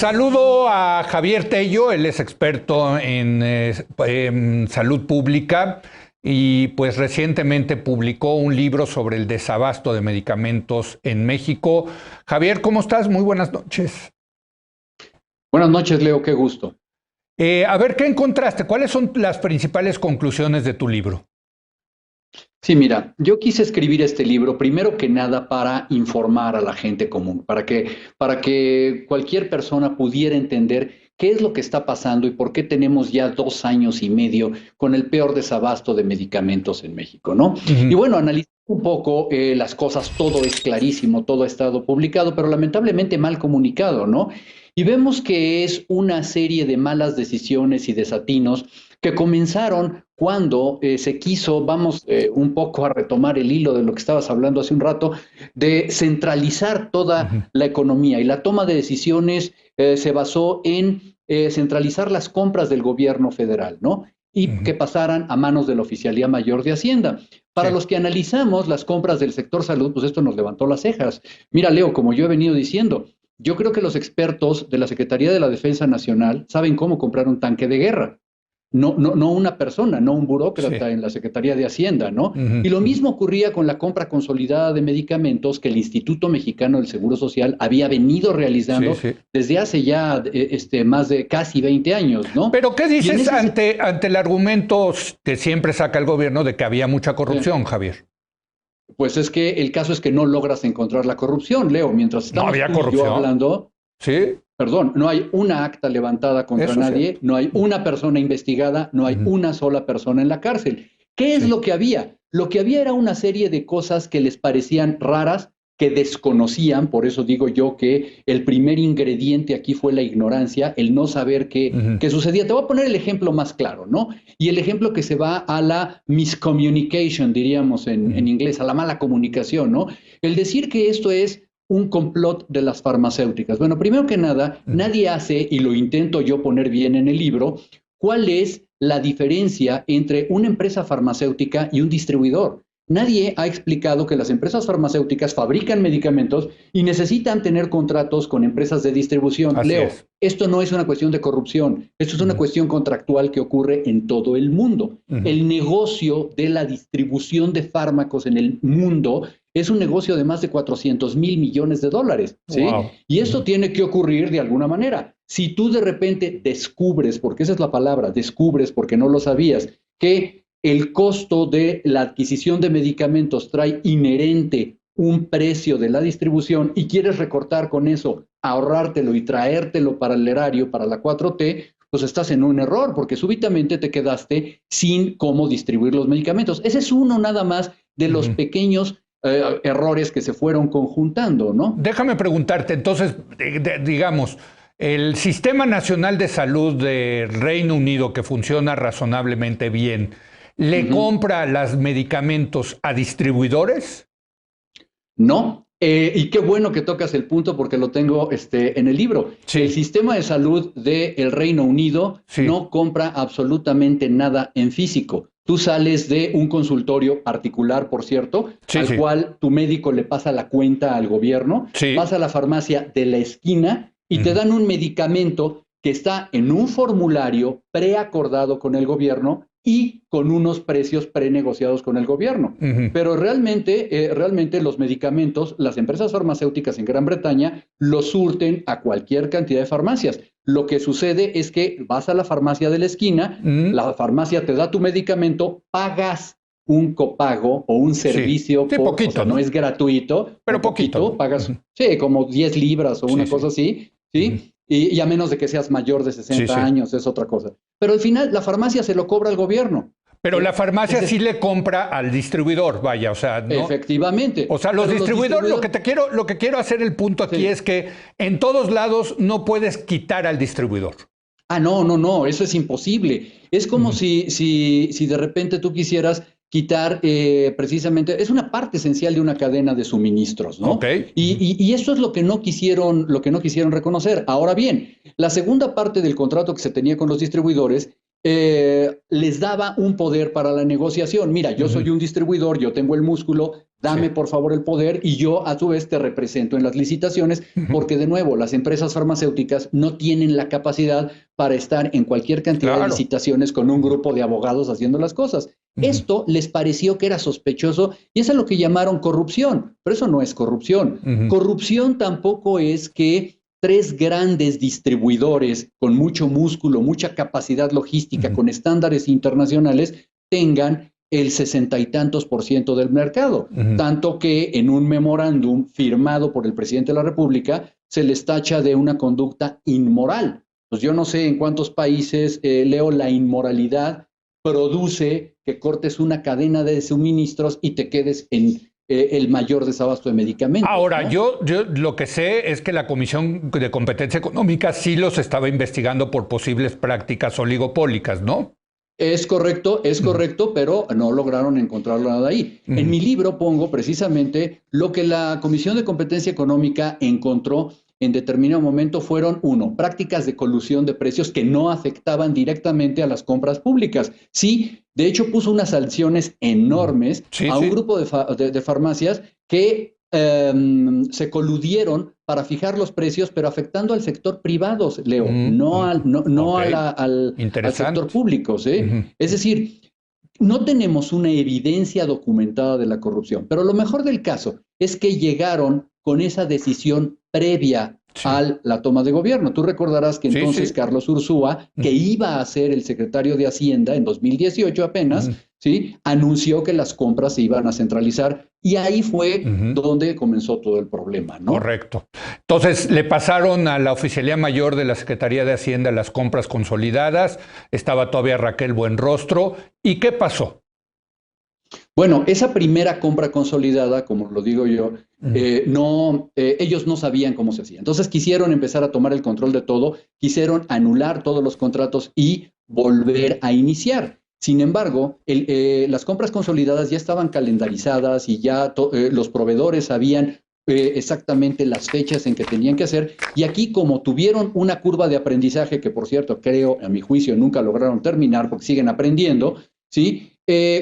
Saludo a Javier Tello, él es experto en salud pública y pues recientemente publicó un libro sobre el desabasto de medicamentos en México. Javier, ¿cómo estás? Muy buenas noches. Buenas noches, Leo, qué gusto. A ver, ¿qué encontraste? ¿Cuáles son las principales conclusiones de tu libro? Sí, mira, yo quise escribir este libro primero que nada para informar a la gente común, para que cualquier persona pudiera entender qué es lo que está pasando y por qué tenemos ya 2 años y medio con el peor desabasto de medicamentos en México, ¿no? Y Ujú. bueno, analizando un poco las cosas, todo es clarísimo, todo ha estado publicado, pero lamentablemente mal comunicado, ¿no? Y vemos que es una serie de malas decisiones y desatinos que comenzaron cuando se quiso, vamos un poco a retomar el hilo de lo que estabas hablando hace un rato, de centralizar Ujú. toda la economía y la toma de decisiones se basó en centralizar las compras del gobierno federal, ¿no? Y Ujú. que pasaran a manos de la Oficialía Mayor de Hacienda. Para Sí. los que analizamos las compras del sector salud, pues esto nos levantó las cejas. Mira, Leo, como yo he venido diciendo, yo creo que los expertos de la Secretaría de la Defensa Nacional saben cómo comprar un tanque de guerra. No una persona, no un Sí. burócrata en la Secretaría de Hacienda, ¿no? Ujú. Y lo Ujú. mismo ocurría con la compra consolidada de medicamentos que el Instituto Mexicano del Seguro Social había venido Sí, realizando sí. desde hace ya más de casi 20 años, ¿no? Pero ¿qué Y en dices ese, ante el argumento que siempre saca el gobierno de que había mucha eh, corrupción, Javier? pues es que el caso es que no logras encontrar la corrupción, Leo. Mientras ¿No estamos había tú y yo corrupción? hablando, Sí, perdón, no hay una acta levantada contra eso es nadie, cierto. no hay una persona investigada, no hay Ujú. una sola persona en la cárcel. ¿Qué es Sí. lo que había? Lo que había era una serie de cosas que les parecían raras, que desconocían, por eso digo yo que el primer ingrediente aquí fue la ignorancia, el no saber Ujú. qué sucedía. Te voy a poner el ejemplo más claro, ¿no? Y el ejemplo que se va a la miscommunication, diríamos en Ujú. inglés, a la mala comunicación, ¿no? El decir que esto es un complot de las farmacéuticas. Bueno, primero que nada, Ujú. nadie hace, y lo intento yo poner bien en el libro, cuál es la diferencia entre una empresa farmacéutica y un distribuidor. Nadie ha explicado que las empresas farmacéuticas fabrican medicamentos y necesitan tener contratos con empresas de distribución. Así Leo, es. esto no es una cuestión de corrupción, esto es una Ujú. cuestión contractual que ocurre en todo el mundo. Ujú. El negocio de la distribución de fármacos en el mundo es un negocio de más de 400.000 millones de dólares, ¿sí? Wow. Y esto Ujú. tiene que ocurrir de alguna manera. Si tú de repente descubres, porque esa es la palabra, descubres porque no lo sabías, que el costo de la adquisición de medicamentos trae inherente un precio de la distribución y quieres recortar con eso, ahorrártelo y traértelo para el erario, para la 4T, pues estás en un error, porque súbitamente te quedaste sin cómo distribuir los medicamentos. Ese es uno nada más de los Ujú. pequeños errores que se fueron conjuntando, ¿no? Déjame preguntarte, entonces, digamos, el Sistema Nacional de Salud del Reino Unido, que funciona razonablemente bien, Uh ¿le -huh. compra los medicamentos a distribuidores? No, y qué bueno que tocas el punto porque lo tengo en el libro. El Sí, sistema de salud del Reino Unido sí, no compra absolutamente nada en físico. Tú sales de un consultorio particular, por cierto, sí, al sí, cual tu médico le pasa la cuenta al gobierno, vas sí. a la farmacia de la esquina y te Ujú. dan un medicamento que está en un formulario preacordado con el gobierno y con unos precios prenegociados con el gobierno. Ujú. Pero realmente los medicamentos, las empresas farmacéuticas en Gran Bretaña los surten a cualquier cantidad de farmacias. Lo que sucede es que vas a la farmacia de la esquina, Mm. la farmacia te da tu medicamento, pagas un copago o un Sí, servicio, sí, o sea, poquito, no ¿no? es gratuito, Pero muy poquito, poquito, ¿no? pagas, Ujú. sí, como 10 libras o Sí, una sí. cosa así, Ujú. ¿sí? Y a menos de que seas mayor de Sí, 60 sí. años, es otra cosa. Pero al final la farmacia se lo cobra al gobierno, Pero la ¿sí? farmacia sí Ese, le compra al distribuidor, vaya, o sea, no. O efectivamente, sea, los pero los distribuidores, distribuidores, lo que quiero hacer el punto aquí sí. es que en todos lados no puedes quitar al distribuidor. No, eso es imposible. Es como Ujú. si de repente tú quisieras quitar precisamente, es una parte esencial de una cadena de suministros, ¿no? Ok. Ujú. Y eso es lo que no quisieron reconocer. Ahora bien, la segunda parte del contrato que se tenía con los distribuidores les daba un poder para la negociación. Mira, yo Ujú. soy un distribuidor, yo tengo el músculo, Dame Sí. por favor el poder y yo a su vez te represento en las licitaciones, porque de nuevo las empresas farmacéuticas no tienen la capacidad para estar en cualquier cantidad de Claro. licitaciones con un grupo de abogados haciendo las cosas. Ujú, Esto les pareció que era sospechoso y eso es lo que llamaron corrupción, pero eso no es corrupción. ujú, Corrupción tampoco es que tres grandes distribuidores con mucho músculo, mucha capacidad logística, ujú. con estándares internacionales, tengan el 60 y tantos% del mercado. Ujú. Tanto que en un memorándum firmado por el presidente de la República se les tacha de una conducta inmoral. Pues yo no sé en cuántos países, Leo, la inmoralidad produce que cortes una cadena de suministros y te quedes en el mayor desabasto de medicamentos, Ahora, ¿no? yo lo que sé es que la Comisión de Competencia Económica sí los estaba investigando por posibles prácticas oligopólicas, ¿no? Es Ujú, correcto, pero no lograron encontrar nada ahí. En ujú, mi libro pongo precisamente lo que la Comisión de Competencia Económica encontró en determinado momento fueron, uno, prácticas de colusión de precios que no afectaban directamente a las compras públicas. Sí, de hecho puso unas sanciones ujú. enormes Sí, a un sí. grupo de farmacias que se coludieron para fijar los precios, pero afectando al sector privado, Leo, no Mm. no Ok, al sector interesante. público, ¿sí? Ujú, Es decir, no tenemos una evidencia documentada de la corrupción, pero lo mejor del caso es que llegaron con esa decisión previa sí, a la toma de gobierno. Tú recordarás que sí, entonces sí. Carlos Ursúa, que Ujú, iba a ser el secretario de Hacienda en 2018 apenas, ujú, ¿sí? Anunció que las compras se iban a centralizar y ahí fue ujú. donde comenzó todo el problema, ¿no? Correcto. Entonces, le pasaron a la Oficialía Mayor de la Secretaría de Hacienda las compras consolidadas, estaba todavía Raquel Buenrostro. ¿Y qué pasó? Bueno, esa primera compra consolidada, como lo digo yo, Ujú, ellos no sabían cómo se hacía. Entonces quisieron empezar a tomar el control de todo, quisieron anular todos los contratos y volver a iniciar. Sin embargo, las compras consolidadas ya estaban calendarizadas y ya los proveedores sabían exactamente las fechas en que tenían que hacer. Y aquí, como tuvieron una curva de aprendizaje, que por cierto creo, a mi juicio, nunca lograron terminar porque siguen aprendiendo, ¿sí?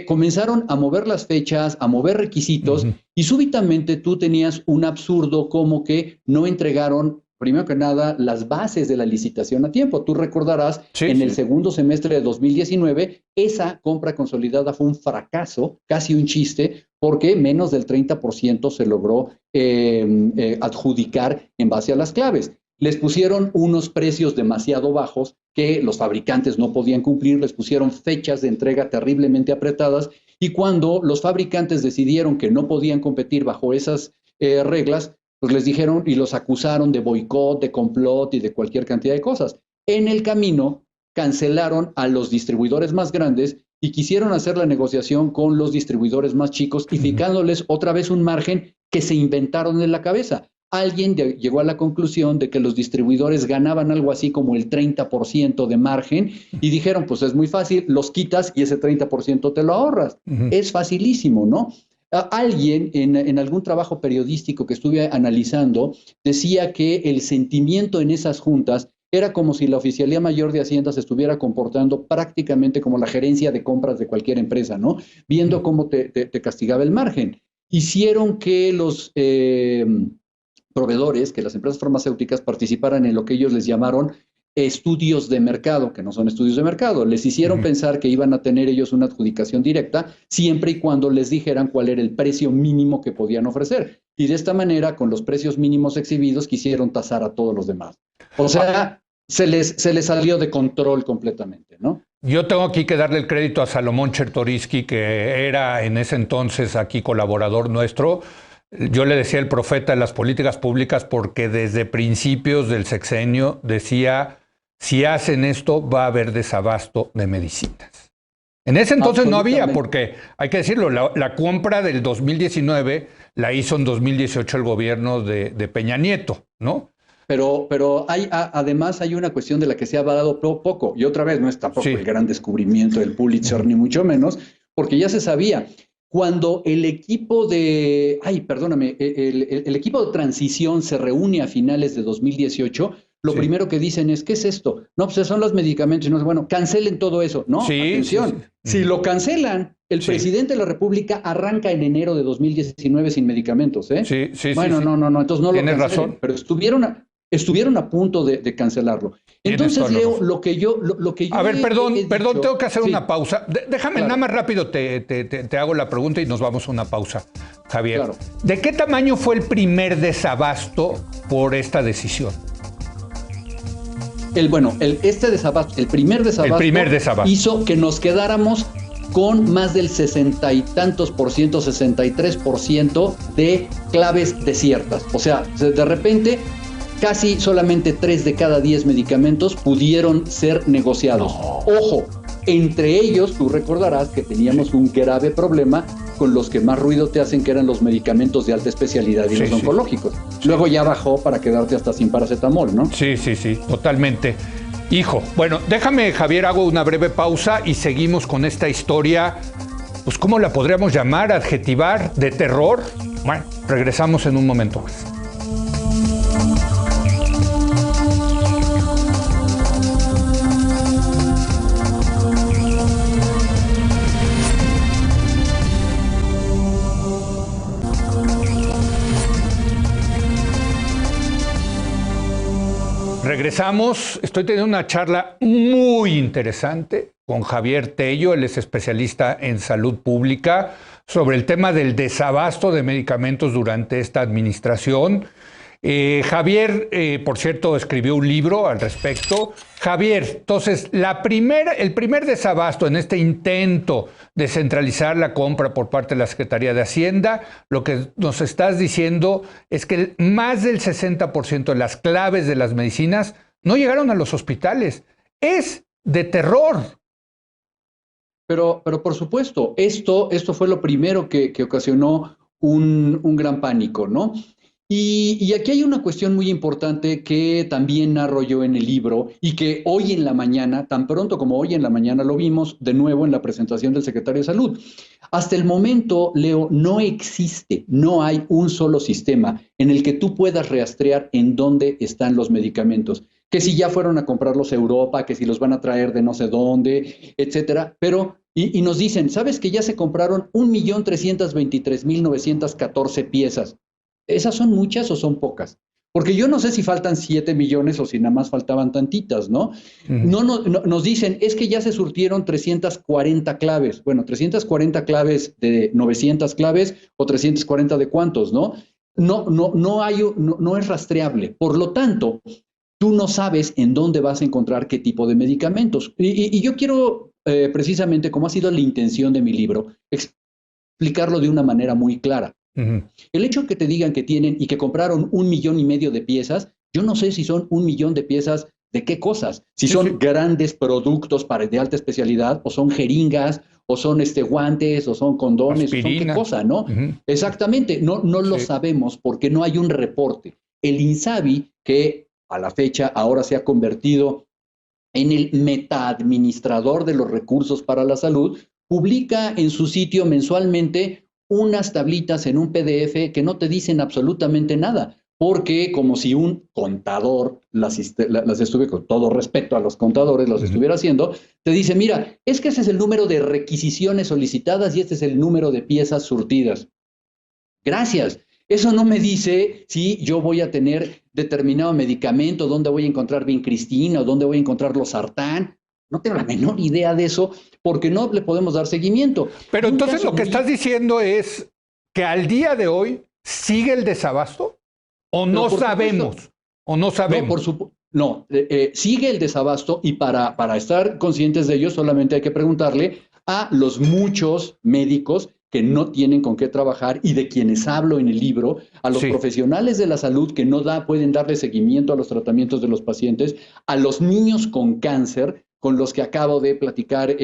Comenzaron a mover las fechas, a mover requisitos ujú. y súbitamente tú tenías un absurdo como que no entregaron, primero que nada, las bases de la licitación a tiempo. Tú recordarás, Sí, en el sí. segundo semestre de 2019, esa compra consolidada fue un fracaso, casi un chiste, porque menos del 30% se logró adjudicar en base a las claves. Les pusieron unos precios demasiado bajos que los fabricantes no podían cumplir, les pusieron fechas de entrega terriblemente apretadas y cuando los fabricantes decidieron que no podían competir bajo esas reglas, pues les dijeron y los acusaron de boicot, de complot y de cualquier cantidad de cosas. En el camino cancelaron a los distribuidores más grandes y quisieron hacer la negociación con los distribuidores más chicos y Ujú, fijándoles otra vez un margen que se inventaron en la cabeza. Alguien llegó a la conclusión de que los distribuidores ganaban algo así como el 30% de margen y dijeron, pues es muy fácil, los quitas y ese 30% te lo ahorras. ujú. Es facilísimo, ¿no? Alguien en algún trabajo periodístico que estuve analizando decía que el sentimiento en esas juntas era como si la Oficialía Mayor de Hacienda se estuviera comportando prácticamente como la gerencia de compras de cualquier empresa, ¿no? Viendo cómo te castigaba el margen. Hicieron que los proveedores, que las empresas farmacéuticas participaran en lo que ellos les llamaron estudios de mercado, que no son estudios de mercado. Les hicieron Ujú. pensar que iban a tener ellos una adjudicación directa siempre y cuando les dijeran cuál era el precio mínimo que podían ofrecer. Y de esta manera, con los precios mínimos exhibidos, quisieron tasar a todos los demás. O Ah, sea, se les salió de control completamente, ¿no? yo tengo aquí que darle el crédito a Salomón Chertoriski, que era en ese entonces aquí colaborador nuestro. Yo le decía el profeta de las políticas públicas porque desde principios del sexenio decía, si hacen esto va a haber desabasto de medicinas. En ese entonces no había, Absolutamente. porque hay que decirlo, la compra del 2019 la hizo en 2018 el gobierno de Peña Nieto, ¿no? Pero además hay una cuestión de la que se ha hablado poco, y otra vez no es tampoco el Sí. gran descubrimiento del Pulitzer, Ujú, ni mucho menos, porque ya se sabía. Cuando el equipo de, ay, perdóname, el equipo de transición se reúne a finales de 2018, lo primero que dicen es, ¿qué es esto? No, pues son los medicamentos. No, bueno, cancelen todo eso. No, atención. Si lo cancelan, el presidente de la República arranca en enero de 2019 sin medicamentos. Bueno, no, entonces no lo cancelen. Razón. Pero estuvieron a punto de cancelarlo. Entonces, Leo, lo que yo a ver, perdón, tengo que hacer una pausa. Déjame, nada más rápido te hago la pregunta y nos vamos a una pausa, Javier. Claro. ¿De qué tamaño fue el primer desabasto por esta decisión? El primer desabasto hizo que nos quedáramos con más del 60 y tantos por ciento, 63% de claves desiertas. O sea, de repente casi solamente 3 de cada 10 medicamentos pudieron ser negociados. Ojo, entre ellos tú recordarás que teníamos un grave problema con los que más ruido te hacen, que eran los medicamentos de alta especialidad y los oncológicos. Luego ya bajó para quedarte hasta sin paracetamol, ¿no? Sí, totalmente. Hijo, bueno, déjame, Javier, hago una breve pausa y seguimos con esta historia, pues, ¿cómo la podríamos llamar? ¿Adjetivar? ¿De terror? Bueno, regresamos en un momento más. Regresamos, estoy teniendo una charla muy interesante con Javier Tello, él es especialista en salud pública, sobre el tema del desabasto de medicamentos durante esta administración. Javier, por cierto, escribió un libro al respecto. Javier, entonces, el primer desabasto en este intento de centralizar la compra por parte de la Secretaría de Hacienda, lo que nos estás diciendo es que más del 60% de las claves de las medicinas no llegaron a los hospitales. Es de terror. Pero por supuesto, esto fue lo primero que ocasionó un gran pánico, ¿no? Y aquí hay una cuestión muy importante que también narro yo en el libro y que hoy en la mañana, tan pronto como hoy en la mañana, lo vimos de nuevo en la presentación del secretario de Salud. Hasta el momento, Leo, no hay un solo sistema en el que tú puedas rastrear en dónde están los medicamentos. Que si ya fueron a comprarlos a Europa, que si los van a traer de no sé dónde, etcétera. Pero, y nos dicen, ¿sabes que ya se compraron 1.323.914 piezas? ¿Esas son muchas o son pocas? Porque yo no sé si faltan 7 millones o si nada más faltaban tantitas, ¿no? Nos dicen, es que ya se surtieron 340 claves. Bueno, 340 claves de 900 claves o 340 de cuántos, ¿no? No es rastreable. Por lo tanto, tú no sabes en dónde vas a encontrar qué tipo de medicamentos. Y yo quiero, precisamente, como ha sido la intención de mi libro, explicarlo de una manera muy clara. El hecho que te digan que tienen y que compraron 1,5 millones de piezas, yo no sé si son 1 millón de piezas de qué cosas, si son grandes productos de alta especialidad, o son jeringas, o son guantes, o son condones, aspirina. O son qué cosa, ¿no? Exactamente, no lo sabemos porque no hay un reporte. El INSABI, que a la fecha ahora se ha convertido en el metaadministrador de los recursos para la salud, publica en su sitio mensualmente unas tablitas en un PDF que no te dicen absolutamente nada, porque como si un contador las estuviera, con todo respeto a los contadores, las estuviera haciendo, te dice, mira, es que ese es el número de requisiciones solicitadas y este es el número de piezas surtidas. Gracias. Eso no me dice si yo voy a tener determinado medicamento, dónde voy a encontrar Vincristina o dónde voy a encontrar losartán. No tengo la menor idea de eso porque no le podemos dar seguimiento. Pero entonces lo que estás diciendo es que al día de hoy sigue el desabasto o no sabemos. O no sabemos. Sigue el desabasto y para estar conscientes de ello solamente hay que preguntarle a los muchos médicos que no tienen con qué trabajar y de quienes hablo en el libro, a los profesionales de la salud que no pueden darle seguimiento a los tratamientos de los pacientes, a los niños con cáncer, con los que acabo de platicar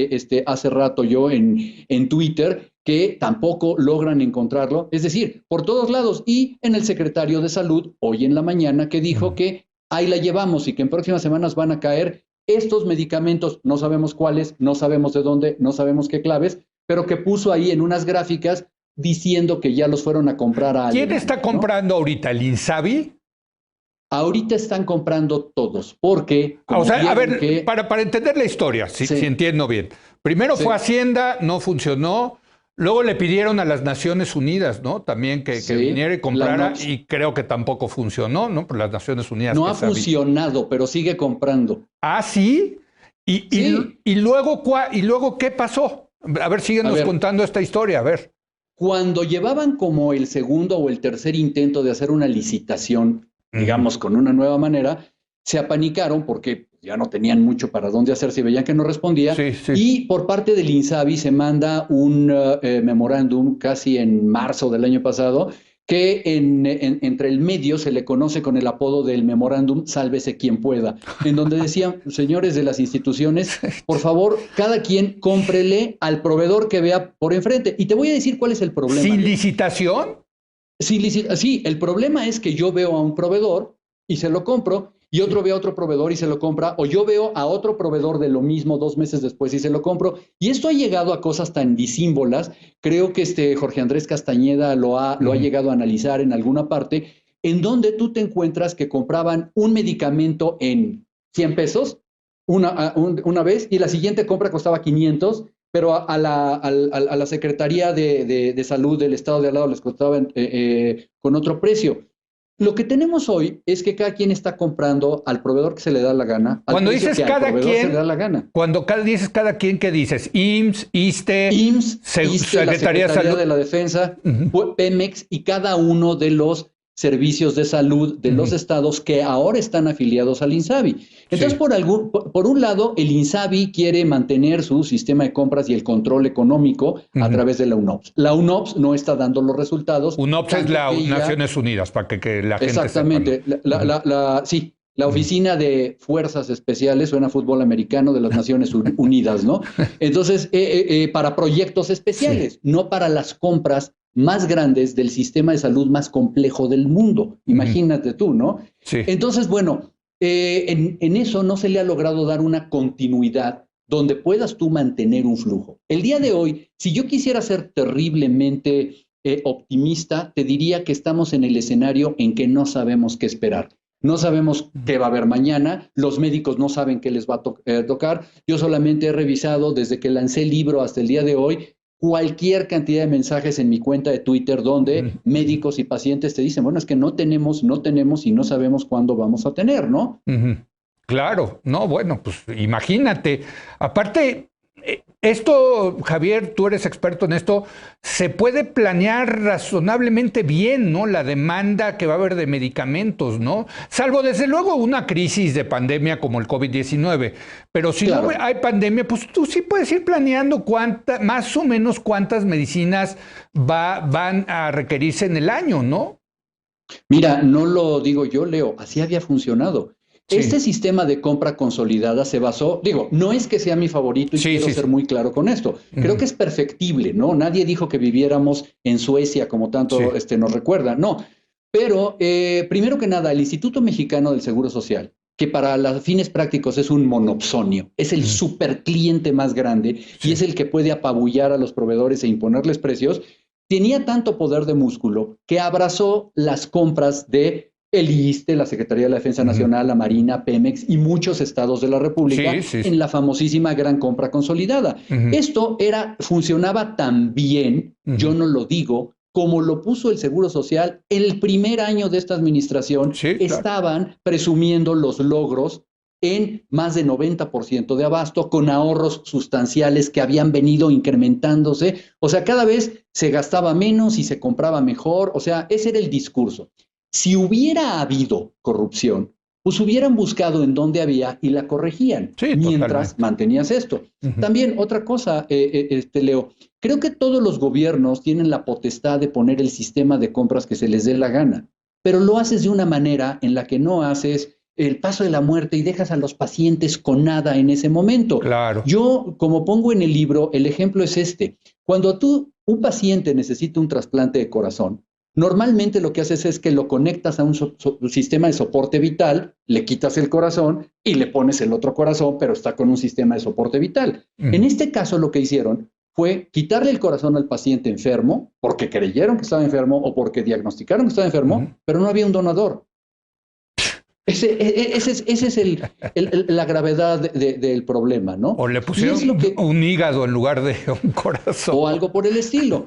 hace rato yo en Twitter, que tampoco logran encontrarlo. Es decir, por todos lados. Y en el secretario de Salud, hoy en la mañana, que dijo que ahí la llevamos y que en próximas semanas van a caer estos medicamentos, no sabemos cuáles, no sabemos de dónde, no sabemos qué claves, pero que puso ahí en unas gráficas diciendo que ya los fueron a comprar a ¿Quién está comprando ahorita? ¿El INSABI? Ahorita están comprando todos, porque O sea, a ver, que... para entender la historia, si entiendo bien. Primero fue Hacienda, no funcionó. Luego le pidieron a las Naciones Unidas, ¿no? También que viniera y comprara, y creo que tampoco funcionó, ¿no? Por las Naciones Unidas. No ha funcionado, pero sigue comprando. Ah, ¿sí? Y luego, ¿qué pasó? A ver, síguenos contando esta historia, a ver. Cuando llevaban como el segundo o el tercer intento de hacer una licitación, digamos, con una nueva manera, se apanicaron porque ya no tenían mucho para dónde hacerse y veían que no respondía. Y por parte del INSABI se manda un memorándum casi en marzo del año pasado, que entre el medio se le conoce con el apodo del memorándum Sálvese quien pueda, en donde decían, señores de las instituciones, por favor, cada quien cómprele al proveedor que vea por enfrente. Y te voy a decir cuál es el problema. ¿Sin licitación? Sí, el problema es que yo veo a un proveedor y se lo compro, y otro ve a otro proveedor y se lo compra, o yo veo a otro proveedor de lo mismo 2 meses después y se lo compro. Y esto ha llegado a cosas tan disímbolas. Creo que Jorge Andrés Castañeda lo ha llegado a analizar en alguna parte, en donde tú te encuentras que compraban un medicamento en 100 pesos una vez, y la siguiente compra costaba 500, pero a la Secretaría de Salud del Estado de al lado les costaban con otro precio. Lo que tenemos hoy es que cada quien está comprando al proveedor que se le da la gana. Cuando dices cada quien, se le da la gana. Cuando dices cada quien, ¿qué dices? IMSS, ISSSTE, Secretaría de Salud de la Defensa, Pemex y cada uno de los servicios de salud de los estados que ahora están afiliados al INSABI. Entonces, por un lado, el INSABI quiere mantener su sistema de compras y el control económico a través de la UNOPS. La UNOPS no está dando los resultados. UNOPS es la Naciones Unidas, para que la gente exactamente, sepa. Sí, la Oficina de Fuerzas Especiales, suena fútbol americano, de las Naciones Unidas, ¿no? Entonces, para proyectos especiales, no para las compras más grandes del sistema de salud más complejo del mundo. Imagínate tú, ¿no? Sí. Entonces, bueno, en eso no se le ha logrado dar una continuidad donde puedas tú mantener un flujo. El día de hoy, si yo quisiera ser terriblemente optimista, te diría que estamos en el escenario en que no sabemos qué esperar. No sabemos qué va a haber mañana, los médicos no saben qué les va a tocar. Yo solamente he revisado desde que lancé el libro hasta el día de hoy cualquier cantidad de mensajes en mi cuenta de Twitter donde médicos y pacientes te dicen, bueno, es que no tenemos y no sabemos cuándo vamos a tener, ¿no? Claro, no, bueno, pues imagínate. Aparte, esto, Javier, tú eres experto en esto, se puede planear razonablemente bien, ¿no? La demanda que va a haber de medicamentos, ¿no? Salvo, desde luego, una crisis de pandemia como el COVID-19. Pero si no hay pandemia, pues tú sí puedes ir planeando más o menos cuántas medicinas van a requerirse en el año, ¿no? Mira, no lo digo yo, Leo, así había funcionado. Sí. Este sistema de compra consolidada se basó, no es que sea mi favorito y quiero ser muy claro con esto. Creo que es perfectible, ¿no? Nadie dijo que viviéramos en Suecia como tanto nos recuerda, no. Pero, primero que nada, el Instituto Mexicano del Seguro Social, que para los fines prácticos es un monopsonio, es el supercliente más grande y es el que puede apabullar a los proveedores e imponerles precios, tenía tanto poder de músculo que abrazó las compras de el ISSSTE, la Secretaría de la Defensa Nacional, la Marina, Pemex y muchos estados de la República en la famosísima gran compra consolidada. Esto funcionaba tan bien, yo no lo digo, como lo puso el Seguro Social el primer año de esta administración. Estaban presumiendo los logros en más de 90% de abasto, con ahorros sustanciales que habían venido incrementándose. O sea, cada vez se gastaba menos y se compraba mejor. O sea, ese era el discurso. Si hubiera habido corrupción, pues hubieran buscado en dónde había y la corregían, mientras mantenías esto. También otra cosa, Leo, creo que todos los gobiernos tienen la potestad de poner el sistema de compras que se les dé la gana, pero lo haces de una manera en la que no haces el paso de la muerte y dejas a los pacientes con nada en ese momento. Claro. Yo, como pongo en el libro, el ejemplo es este. Cuando un paciente necesita un trasplante de corazón, normalmente lo que haces es que lo conectas a un sistema de soporte vital, le quitas el corazón y le pones el otro corazón, pero está con un sistema de soporte vital. En este caso lo que hicieron fue quitarle el corazón al paciente enfermo, porque creyeron que estaba enfermo o porque diagnosticaron que estaba enfermo, pero no había un donador. Ese es la gravedad del problema, ¿no? O le Y es lo pusieron que, un hígado en lugar de un corazón. o algo por el estilo.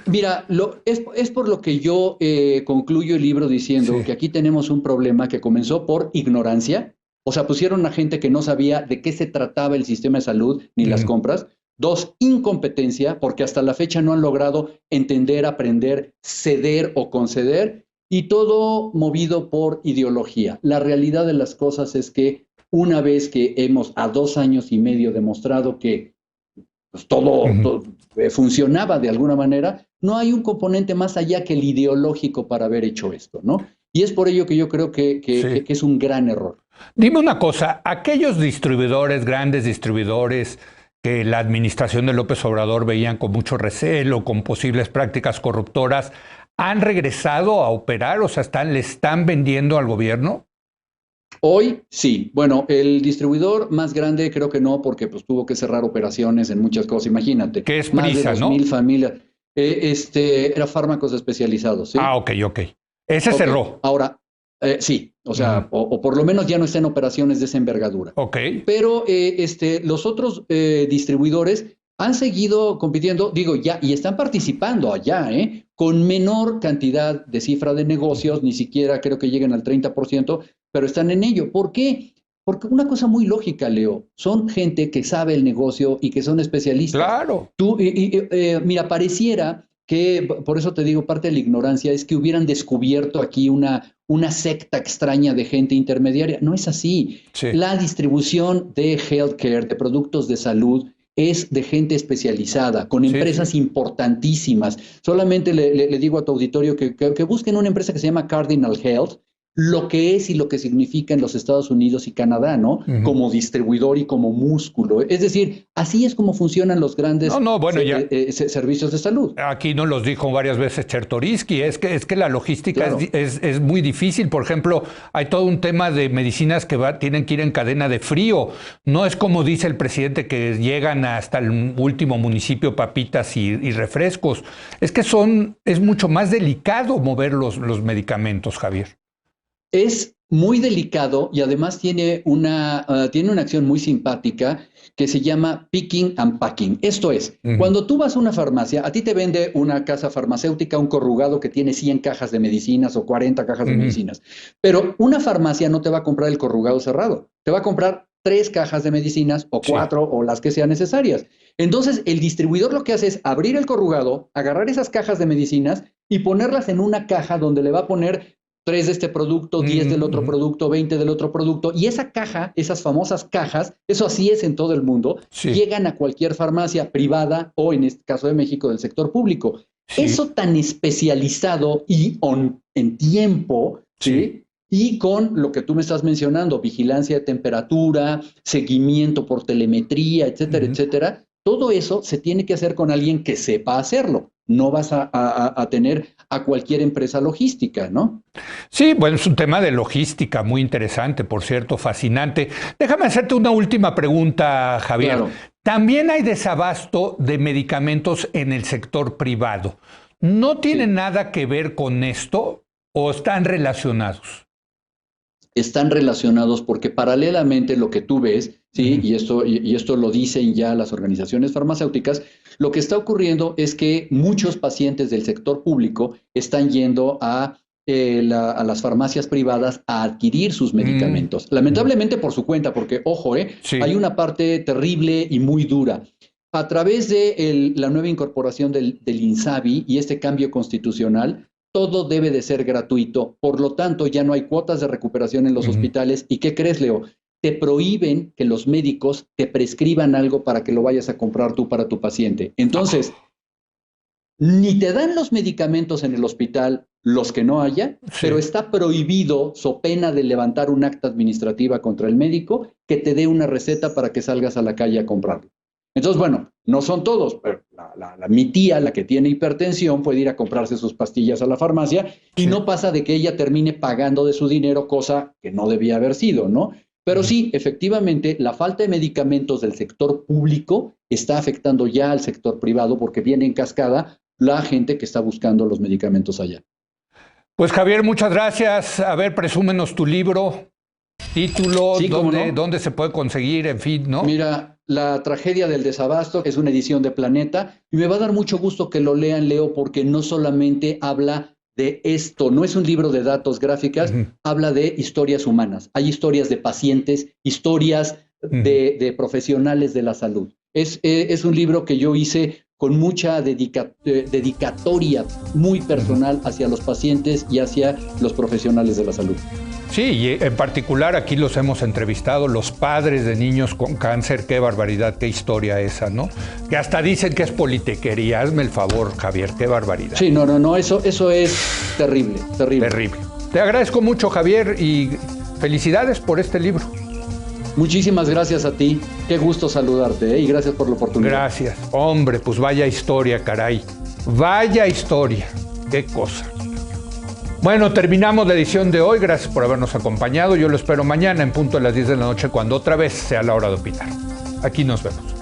Mira, es por lo que yo concluyo el libro diciendo Sí. que aquí tenemos un problema que comenzó por ignorancia, o sea, pusieron a gente que no sabía de qué se trataba el sistema de salud ni las Mm. compras. Dos, incompetencia, porque hasta la fecha no han logrado entender, aprender, ceder o conceder, y todo movido por ideología. La realidad de las cosas es que una vez que hemos a 2 años y medio demostrado que pues Ujú. funcionaba de alguna manera, no hay un componente más allá que el ideológico para haber hecho esto, ¿no? Y es por ello que yo creo Sí. que es un gran error. Dime una cosa, aquellos distribuidores, grandes distribuidores, que la administración de López Obrador veían con mucho recelo, con posibles prácticas corruptoras, ¿han regresado a operar? O sea, ¿le están vendiendo al gobierno? Hoy sí. Bueno, el distribuidor más grande creo que no, porque pues tuvo que cerrar operaciones en muchas cosas. Imagínate, Que es más de Prisa, 2,000 ¿no? familias. Era fármacos especializados, Ah, ¿sí? ok, ok. Ese Ok, cerró. ahora, sí, o Ujú. sea, o por lo menos ya no está en operaciones de esa envergadura. Ok, Pero los otros distribuidores han seguido compitiendo, digo, ya, y están participando allá, con menor cantidad de cifra de negocios, ni siquiera creo que lleguen al 30%, pero están en ello. ¿Por qué? Porque una cosa muy lógica, Leo, son gente que sabe el negocio y que son especialistas. claro. Mira, pareciera que, por eso te digo, parte de la ignorancia es que hubieran descubierto aquí una secta extraña de gente intermediaria. No es así. Sí, La distribución de healthcare, de productos de salud, es de gente especializada, con sí, sí. empresas importantísimas. Solamente le digo a tu auditorio que busquen una empresa que se llama Cardinal Health, lo que es y lo que significa en los Estados Unidos y Canadá, ¿no? Ujú. Como distribuidor y como músculo. Es decir, así es como funcionan los No, grandes no, bueno, ya servicios de salud. aquí nos los dijo varias veces Chertoriski, es que la logística Claro. es muy difícil. Por ejemplo, hay todo un tema de medicinas que tienen que ir en cadena de frío. No es como dice el presidente que llegan hasta el último municipio papitas y refrescos. Es que es mucho más delicado mover los medicamentos, Javier. Es muy delicado y además tiene una acción muy simpática que se llama picking and packing. Esto es, Ujú. cuando tú vas a una farmacia, a ti te vende una casa farmacéutica un corrugado que tiene 100 cajas de medicinas o 40 cajas de Ujú. medicinas, pero una farmacia no te va a comprar el corrugado cerrado, te va a comprar 3 cajas de medicinas o Sí. 4 o las que sean necesarias. Entonces, el distribuidor lo que hace es abrir el corrugado, agarrar esas cajas de medicinas y ponerlas en una caja donde le va a poner 3 de este producto, 10 del otro Ujú. producto, 20 del otro producto, y esa caja, esas famosas cajas, eso así es en todo el mundo, Sí, llegan a cualquier farmacia privada o en este caso de México del sector público. sí, Eso tan especializado y en tiempo, sí. ¿sí? Y con lo que tú me estás mencionando, vigilancia de temperatura, seguimiento por telemetría, etcétera, Ujú. etcétera, todo eso se tiene que hacer con alguien que sepa hacerlo. No vas a tener a cualquier empresa logística, ¿no? Sí, bueno, es un tema de logística muy interesante, por cierto, fascinante. Déjame hacerte una última pregunta, Javier. Claro, También hay desabasto de medicamentos en el sector privado. ¿No tiene sí. nada que ver con esto o están relacionados? Están relacionados porque paralelamente lo que tú ves, ¿sí? Ujú. Y esto lo dicen ya las organizaciones farmacéuticas, lo que está ocurriendo es que muchos pacientes del sector público están yendo a las farmacias privadas a adquirir sus Mm, medicamentos. ujú. Lamentablemente por su cuenta, porque, ojo, hay Sí. una parte terrible y muy dura. A través de la nueva incorporación del INSABI y este cambio constitucional, todo debe de ser gratuito. Por lo tanto, ya no hay cuotas de recuperación en los Ujú. hospitales. ¿Y qué crees, Leo? Te prohíben que los médicos te prescriban algo para que lo vayas a comprar tú para tu paciente. Entonces, ni te dan los medicamentos en el hospital los que no haya, pero Sí. está prohibido, so pena de levantar un acta administrativa contra el médico, que te dé una receta para que salgas a la calle a comprarlo. Entonces, bueno, no son todos, pero mi tía, la que tiene hipertensión, puede ir a comprarse sus pastillas a la farmacia y Sí. no pasa de que ella termine pagando de su dinero, cosa que no debía haber sido, ¿no? Pero Ujú. sí, efectivamente, la falta de medicamentos del sector público está afectando ya al sector privado porque viene en cascada la gente que está buscando los medicamentos allá. Pues Javier, muchas gracias. A ver, presúmenos tu libro, título, Sí, dónde se puede conseguir, en fin, ¿no? Mira, La tragedia del desabasto es una edición de Planeta y me va a dar mucho gusto que lo lean, Leo, porque no solamente habla de esto, no es un libro de datos gráficas, habla de historias humanas. Hay historias de pacientes, historias de profesionales de la salud. Es un libro que yo hice con mucha dedicatoria muy personal hacia los pacientes y hacia los profesionales de la salud. Sí, y en particular aquí los hemos entrevistado, los padres de niños con cáncer. Qué barbaridad, qué historia esa, ¿no? Que hasta dicen que es politiquería. Hazme el favor, Javier, qué barbaridad. Sí, no, eso es terrible, terrible. Terrible. Te agradezco mucho, Javier, y felicidades por este libro. Muchísimas gracias a ti. Qué gusto saludarte, ¿eh? Y gracias por la oportunidad. Gracias. Hombre, pues vaya historia, caray. Vaya historia. Qué cosa. Bueno, terminamos la edición de hoy. Gracias por habernos acompañado. Yo lo espero mañana en punto de las 10 de la noche, cuando otra vez sea la hora de opinar. Aquí nos vemos.